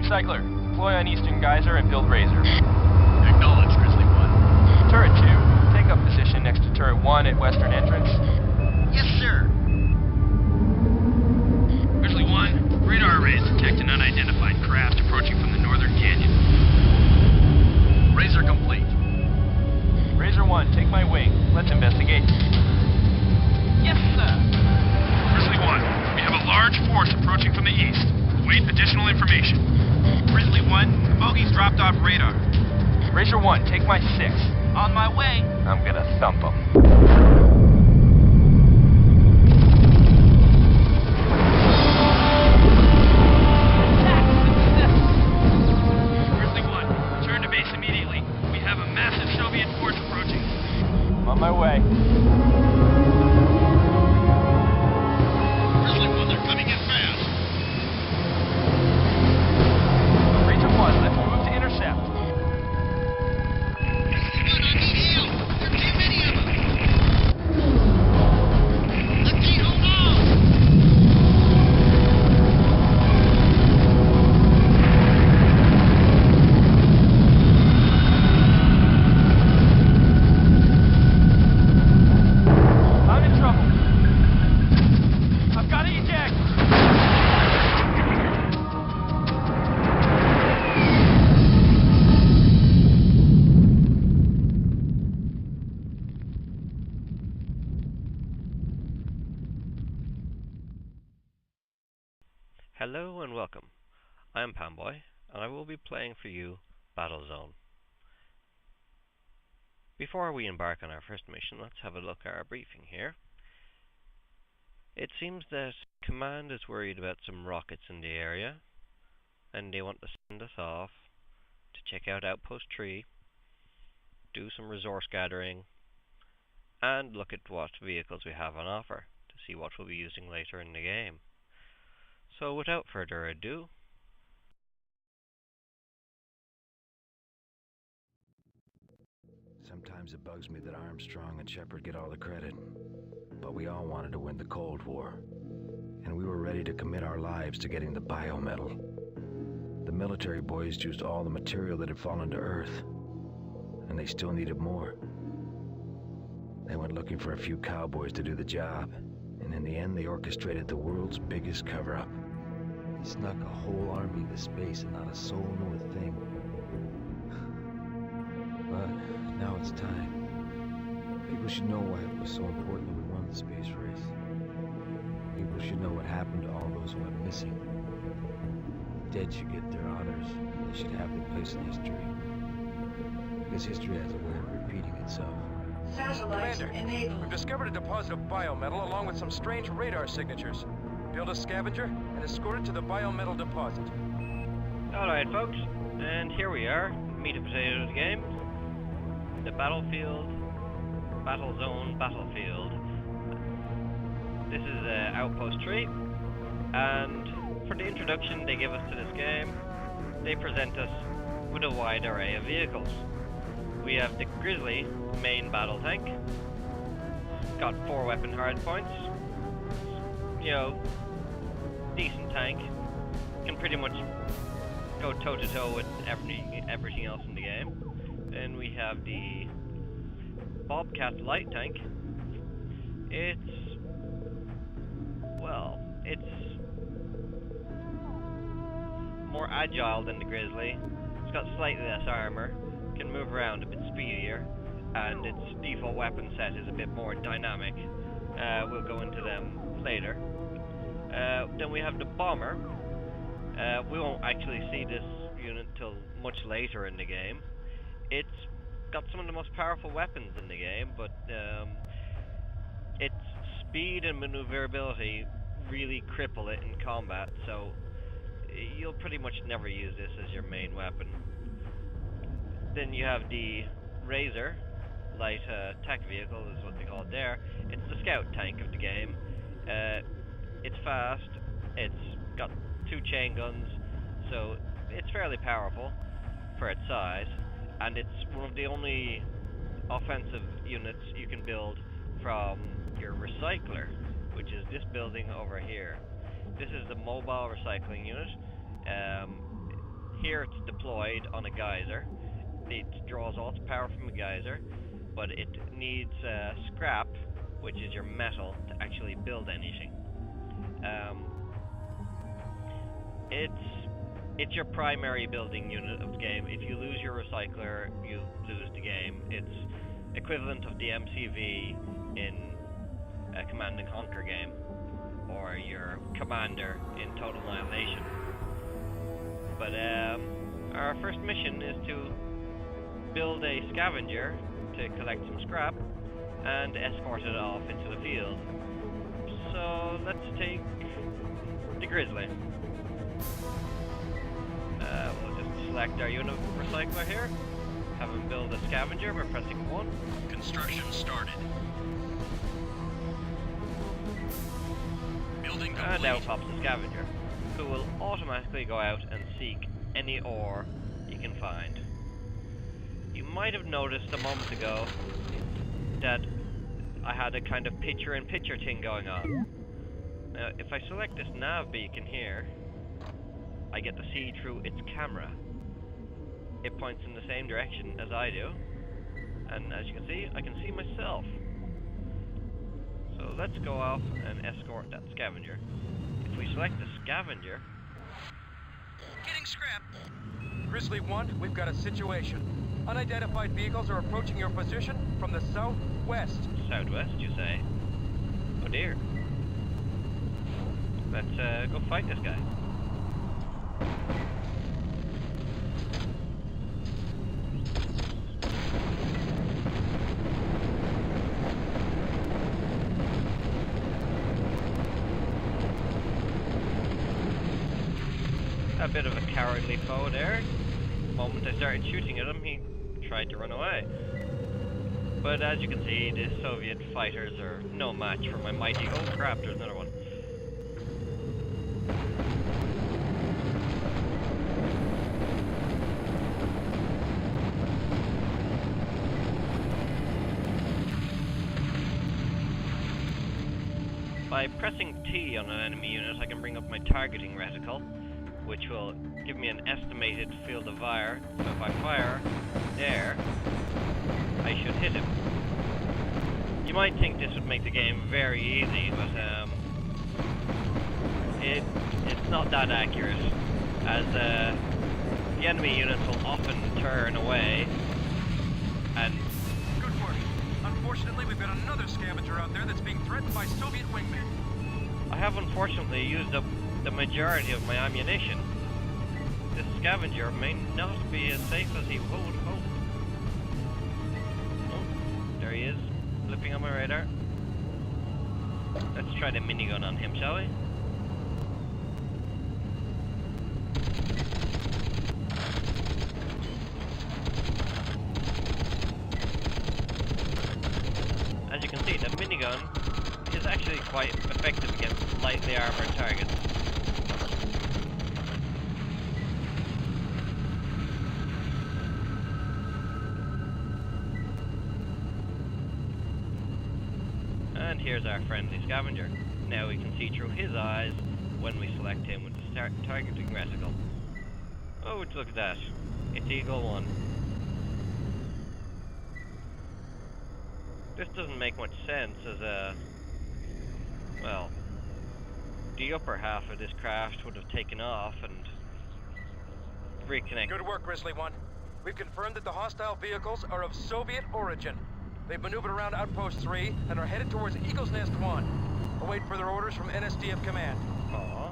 Recycler, deploy on Eastern Geyser and build Razor. Acknowledge, Grizzly 1. Turret 2, take up position next to Turret 1 at Western Entrance. Yes, sir. Grizzly 1, radar arrays detect an unidentified craft approaching from the northern canyon. Razor complete. Razor 1, take my wing. Let's investigate. Yes, sir. Grizzly 1, we have a large force approaching from the east. Await additional information. Grizzly 1, bogey's dropped off radar. Razor 1, take my 6. On my way. I'm gonna thump him. Grizzly 1, return to base immediately. We have a massive Soviet force approaching. I'm on my way. Grizzly 1, they're coming in fast. Razor 1, let's move to intercept. Grizzly 1, I need help. There are too many of them. Let's see, hold on. I'm in trouble. I've got to eject. Hello and welcome. I am Panboy, and I will be playing for you Battlezone. Before we embark on our first mission, let's have a look at our briefing here. It seems that Command is worried about some rockets in the area, and they want to send us off to check out Outpost 3, do some resource gathering, and look at what vehicles we have on offer to see what we'll be using later in the game. So without further ado, Sometimes it bugs me that Armstrong and Shepard get all the credit, but we all wanted to win the Cold War, and we were ready to commit our lives to getting the biomedal. The military boys used all the material that had fallen to Earth, and they still needed more. They went looking for a few cowboys to do the job, and in the end they orchestrated the world's biggest cover-up. They snuck a whole army into space and not a soul knew a thing. But now it's time. People should know why it was so important that we won the space race. People should know what happened to all those who went missing. The dead should get their honors. They should have their place in history. Because history has a way of repeating itself. Commander, we've discovered a deposit of biometal along with some strange radar signatures. Build a scavenger and escort it to the biometal deposit. alright folks, and here we are, meat and potatoes game. The Battlezone battlefield. This is Outpost 3, and for the introduction they give us to this game, they present us with a wide array of vehicles. We have the Grizzly main battle tank, got 4 weapon hardpoints, you know, decent tank, can pretty much go toe to toe with everything else in the game. Then we have the Bobcat light tank. It's more agile than the Grizzly. It's got slightly less armor, can move around a bit speedier, and its default weapon set is a bit more dynamic. We'll go into them later. Then we have the Bomber. We won't actually see this unit till much later in the game. It's got some of the most powerful weapons in the game, but its speed and maneuverability really cripple it in combat, so you'll pretty much never use this as your main weapon. Then you have the Razor, light attack vehicle is what they call it there. It's the scout tank of the game. It's fast, it's got 2 chain guns, so it's fairly powerful for its size, and it's one of the only offensive units you can build from your recycler, which is this building over here. This is the mobile recycling unit. here it's deployed on a geyser. It draws all its power from a geyser, but it needs scrap, which is your metal, to actually build anything. It's your primary building unit of the game. If you lose your recycler, you lose the game. It's equivalent of the MCV in a Command and Conquer game, or your commander in Total Annihilation. But our first mission is to build a scavenger to collect some scrap and escort it off into the field. So let's take the Grizzly. We'll just select our unit recycler here, have him build a scavenger by pressing 1. Construction started. Building complete. And now pops the scavenger, who will automatically go out and seek any ore you can find. You might have noticed a moment ago that I had a kind of picture-in-picture thing going on. Now, if I select this nav beacon here, I get to see through its camera. It points in the same direction as I do, and as you can see, I can see myself. So let's go off and escort that scavenger. If we select the scavenger... Getting scrap. Grizzly 1, we've got a situation. Unidentified vehicles are approaching your position from the southwest. Southwest, you say? Oh dear. Let's go fight this guy. A bit of a cowardly foe there. The moment I started shooting at him, he tried to run away. But as you can see, the Soviet fighters are no match for my mighty... Oh crap, there's another one. By pressing T on an enemy unit, I can bring up my targeting reticle, which will give me an estimated field of fire. So if I fire there, I should hit him. You might think this would make the game very easy, but it's not that accurate, as the enemy units will often turn away and... Good work. Unfortunately, we've got another scavenger out there that's being threatened by Soviet wingmen. I have unfortunately used up the majority of my ammunition. This scavenger may not be as safe as he would hope. Oh, there he is, flipping on my radar. Let's try the minigun on him, shall we? As you can see, the minigun is actually quite effective against lightly armored targets. And here's our friendly scavenger. Now we can see through his eyes when we select him with the targeting reticle. Oh, look at that. It's Eagle 1. This doesn't make much sense as a... well, the upper half of this craft would have taken off and reconnected. Good work, Grizzly 1. We've confirmed that the hostile vehicles are of Soviet origin. They've maneuvered around Outpost 3 and are headed towards Eagle's Nest 1. Await further orders from NSDF Command. Aww.